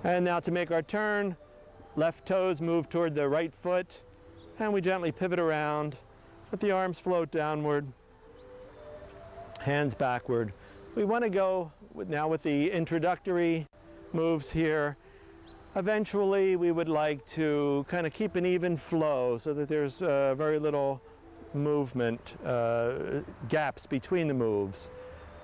And now to make our turn, left toes move toward the right foot, and we gently pivot around. Let the arms float downward, hands backward. We want to go now with the introductory moves here. Eventually, we would like to kind of keep an even flow so that there's very little movement, gaps between the moves.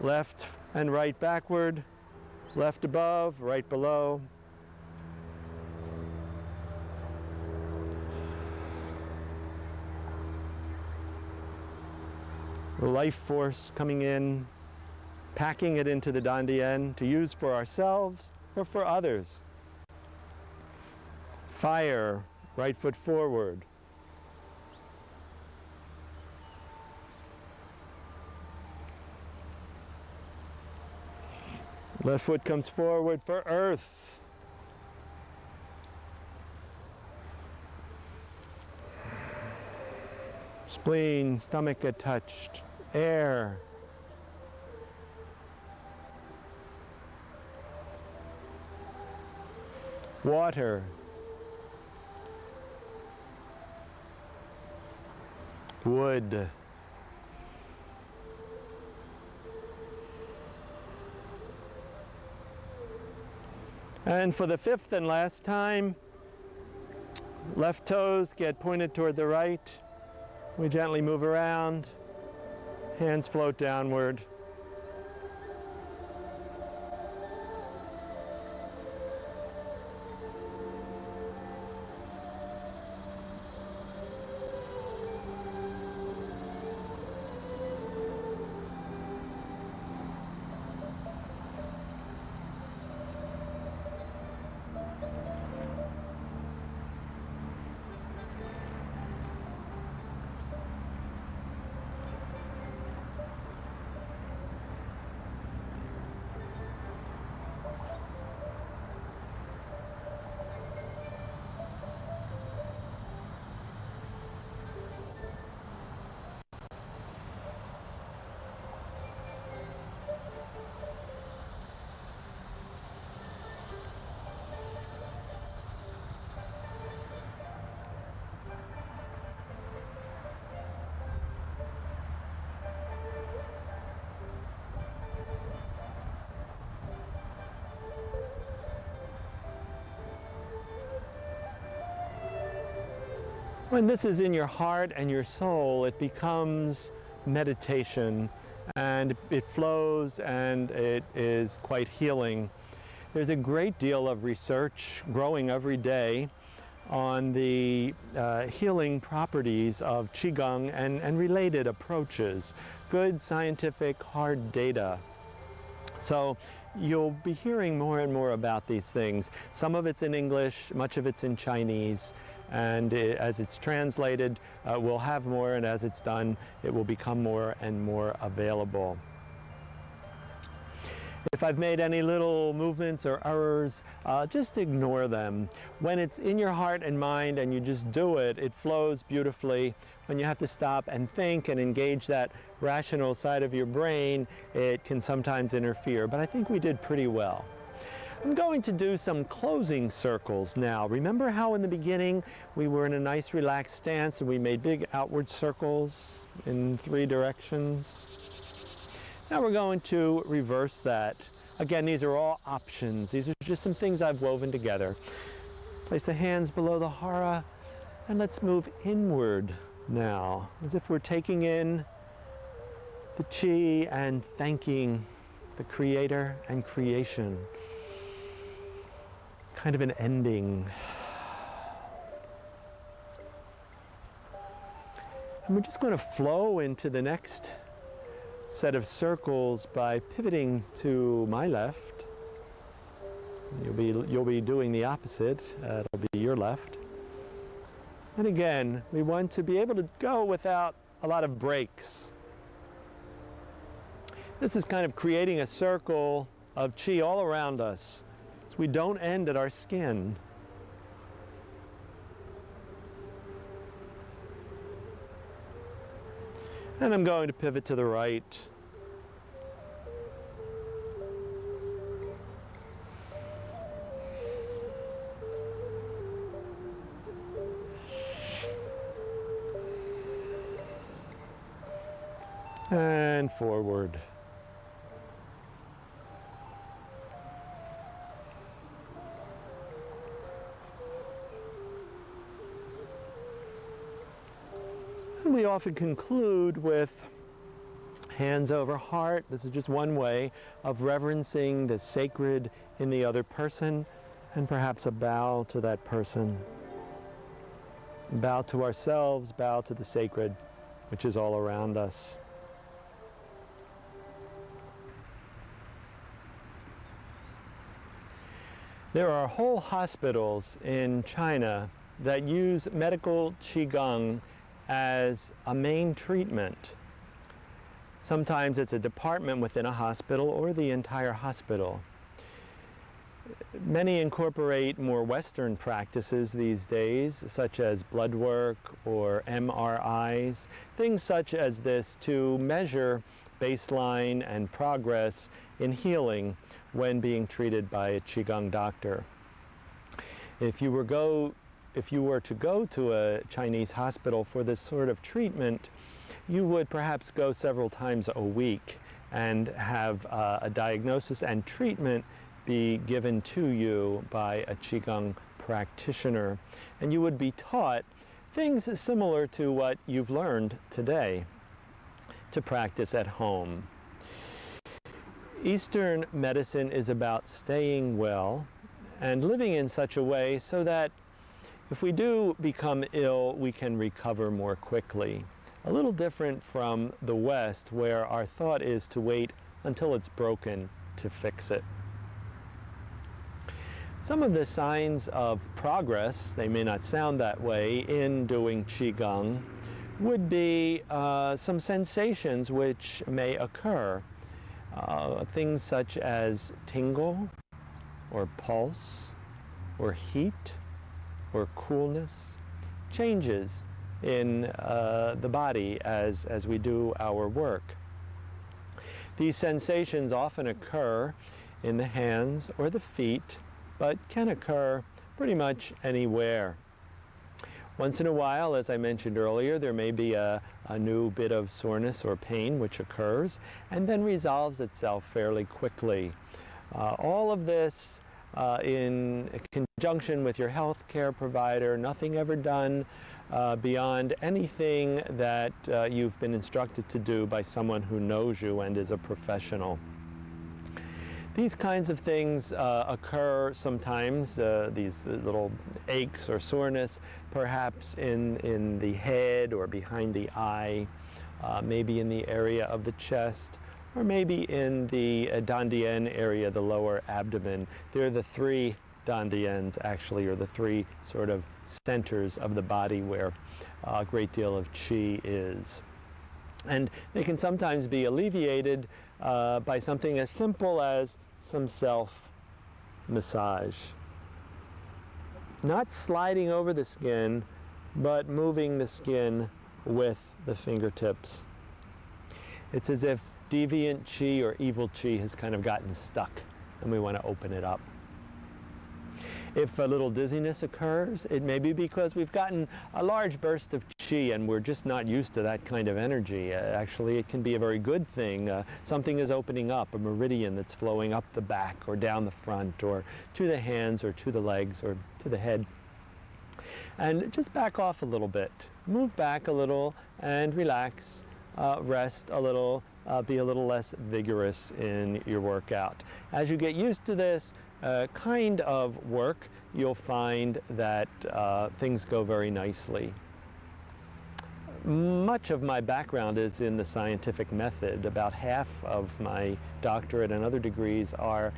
Left and right backward, left above, right below. The life force coming in, packing it into the dantian to use for ourselves or for others. Fire, right foot forward. Left foot comes forward for earth. Spleen, stomach get touched. Air. Water. Wood. And for the fifth and last time, left toes get pointed toward the right. We gently move around, hands float downward. When this is in your heart and your soul, it becomes meditation, and it flows and it is quite healing. There's a great deal of research growing every day on the healing properties of Qigong and related approaches. Good scientific hard data. So you'll be hearing more and more about these things. Some of it's in English, much of it's in Chinese. And as it's translated, we'll have more, and as it's done, it will become more and more available. If I've made any little movements or errors, just ignore them. When it's in your heart and mind and you just do it, it flows beautifully. When you have to stop and think and engage that rational side of your brain, it can sometimes interfere, but I think we did pretty well. I'm going to do some closing circles now. Remember how in the beginning we were in a nice relaxed stance and we made big outward circles in 3 directions? Now we're going to reverse that. Again, these are all options. These are just some things I've woven together. Place the hands below the hara, and let's move inward now, as if we're taking in the qi and thanking the Creator and creation. Kind of an ending. And we're just going to flow into the next set of by pivoting to my left. You'll be doing the opposite. It'll be your left. And again, we want to be able to go without a lot of breaks. This is kind of creating a circle of qi all around us. We don't end at our skin. And I'm going to pivot to the right. and forward. And we often conclude with hands over heart. This is just one way of reverencing the sacred in the other person, and perhaps a bow to that person. Bow to ourselves, bow to the sacred, which is all around us. There are whole hospitals in China that use medical Qigong as a main treatment. Sometimes it's a department within a hospital or the entire hospital. Many incorporate more Western practices these days, such as blood work or MRIs, things such as this to measure baseline and progress in healing when being treated by a Qigong doctor. If you were to go to a Chinese hospital for this sort of treatment, you would perhaps go several times a week and have a diagnosis and treatment be given to you by a Qigong practitioner. And you would be taught things similar to what you've learned today to practice at home. Eastern medicine is about staying well and living in such a way so that if we do become ill, we can recover more quickly. A little different from the West, where our thought is to wait until it's broken to fix it. Some of the signs of progress, they may not sound that way, in doing Qigong would be some sensations which may occur. Things such as tingle, or pulse, or heat, or coolness, changes in the body as we do our work. These sensations often occur in the hands or the feet, but can occur pretty much anywhere. Once in a while, as I mentioned earlier, there may be a new bit of soreness or pain which occurs and then resolves itself fairly quickly. All of this in conjunction with your health care provider, nothing ever done beyond anything that you've been instructed to do by someone who knows you and is a professional. These kinds of things occur sometimes, these little aches or soreness, perhaps in the head or behind the eye, maybe in the area of the chest, or maybe in the dantian area, the lower abdomen. They're the three dantians, actually, or the three sort of centers of the body where a great deal of qi is. And they can sometimes be alleviated by something as simple as some self-massage. Not sliding over the skin, but moving the skin with the fingertips. It's as if deviant qi or evil qi has kind of gotten stuck and we want to open it up. If a little dizziness occurs, it may be because we've gotten a large burst of qi and we're just not used to that kind of energy. Actually, it can be a very good thing. Something is opening up, a meridian that's flowing up the back or down the front or to the hands or to the legs or to the head. And just back off a little bit. Move back a little and relax, rest a little, be a little less vigorous in your workout. As you get used to this kind of work, you'll find that things go very nicely. Much of my background is in the scientific method. About half of my doctorate and other degrees are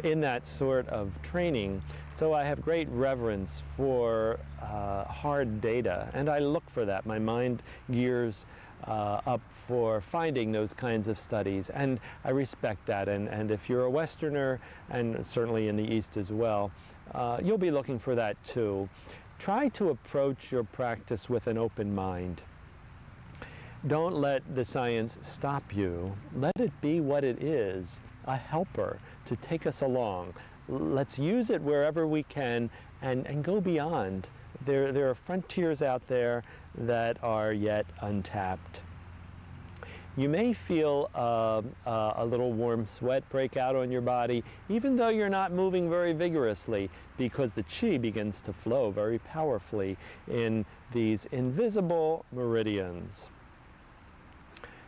in that sort of training. So I have great reverence for hard data, and I look for that. My mind gears up for finding those kinds of studies, and I respect that. And if you're a Westerner, and certainly in the East as well, you'll be looking for that too. Try to approach your practice with an open mind. Don't let the science stop you. Let it be what it is, a helper to take us along. Let's use it wherever we can and go beyond. There are frontiers out there that are yet untapped. You may feel a little warm sweat break out on your body, even though you're not moving very vigorously, because the qi begins to flow very powerfully in these invisible meridians.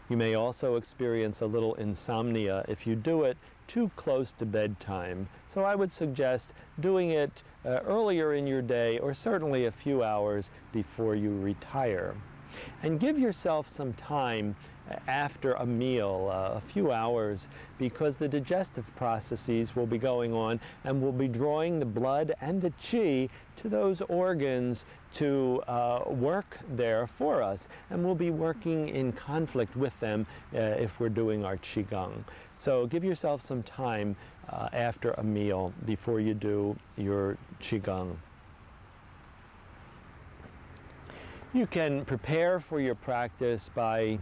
You may also experience a little insomnia if you do it too close to bedtime. So I would suggest doing it earlier in your day, or certainly a few hours before you retire. And give yourself some time after a meal, a few hours, because the digestive processes will be going on and will be drawing the blood and the qi to those organs to work there for us, and we'll be working in conflict with them if we're doing our qigong. So give yourself some time after a meal before you do your qigong. You can prepare for your practice by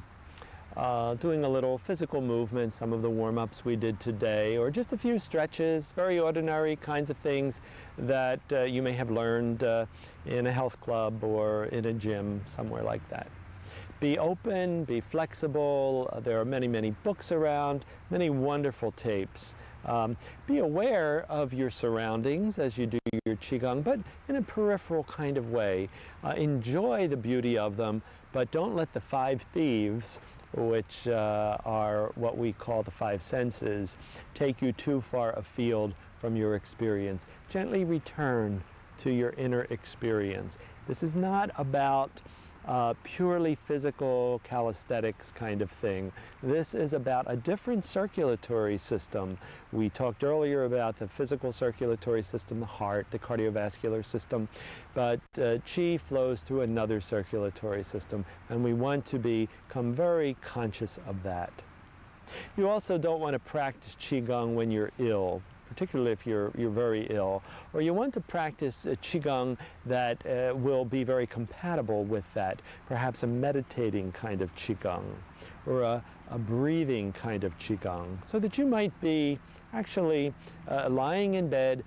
doing a little physical movement, some of the warm-ups we did today, or just a few stretches, very ordinary kinds of things that you may have learned in a health club or in a gym, somewhere like that. Be open, be flexible. There are many, many books around, many wonderful tapes. Be aware of your surroundings as you do your qigong, but in a peripheral kind of way. Enjoy the beauty of them, but don't let the five thieves, which are what we call the five senses, take you too far afield from your experience. Gently return to your inner experience. This is not about purely physical calisthenics kind of thing. This is about a different circulatory system. We talked earlier about the physical circulatory system, the heart, the cardiovascular system, but qi flows through another circulatory system, and we want to become very conscious of that. You also don't want to practice qigong when you're ill, particularly if you're very ill, or you want to practice qigong that will be very compatible with that, perhaps a meditating kind of qigong, or a breathing kind of qigong, so that you might be actually lying in bed,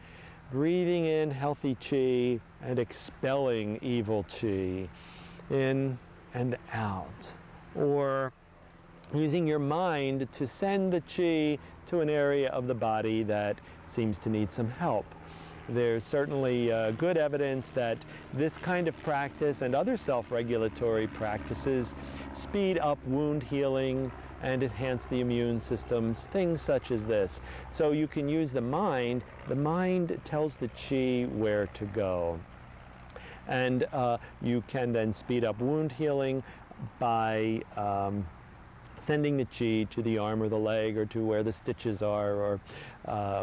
breathing in healthy qi and expelling evil qi in and out, or using your mind to send the qi to an area of the body that seems to need some help. There's certainly good evidence that this kind of practice and other self-regulatory practices speed up wound healing and enhance the immune systems, things such as this. So you can use the mind. The mind tells the qi where to go. And you can then speed up wound healing by sending the qi to the arm or the leg, or to where the stitches are, or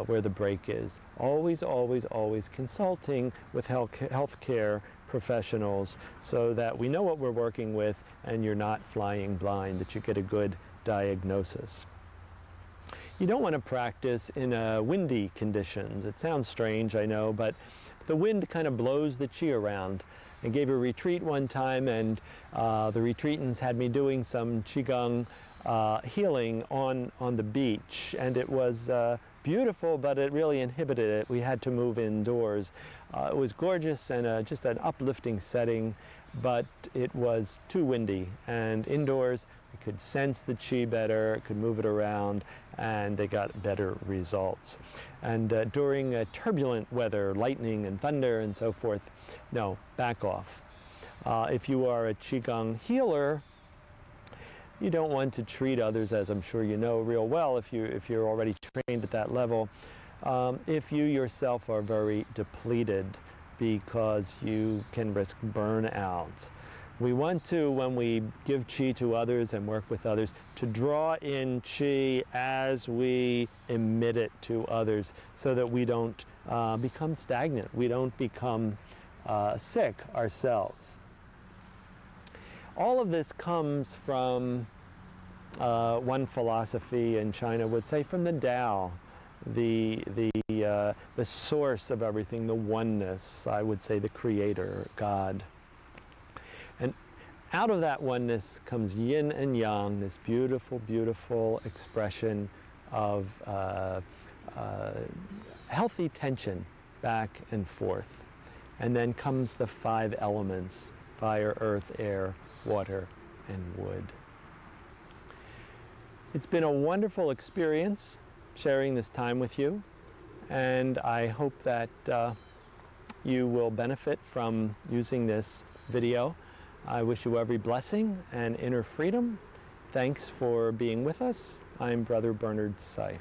where the break is. Always, always, always consulting with healthcare professionals so that we know what we're working with and you're not flying blind, that you get a good diagnosis. You don't want to practice in windy conditions. It sounds strange, I know, but the wind kind of blows the qi around. I gave a retreat one time, and the retreatants had me doing some qigong healing on the beach, and it was beautiful, but it really inhibited it. We had to move indoors. It was gorgeous and just an uplifting setting, but it was too windy, and indoors I could sense the qi better, could move it around, and they got better results. And during turbulent weather, lightning and thunder and so forth, no, back off. If you are a qigong healer, you don't want to treat others, as I'm sure you know real well if you're already trained at that level, if you yourself are very depleted, because you can risk burnout. We want to, when we give qi to others and work with others, to draw in qi as we emit it to others, so that we don't become stagnant, we don't become sick ourselves. All of this comes from one philosophy in China would say from the Tao, the source of everything, the oneness, I would say the creator, God. And out of that oneness comes yin and yang, this beautiful, beautiful expression of healthy tension back and forth. And then comes the five elements: fire, earth, air, water, and wood. It's been a wonderful experience sharing this time with you, and I hope that you will benefit from using this video. I wish you every blessing and inner freedom. Thanks for being with us. I'm Brother Bernard Seif.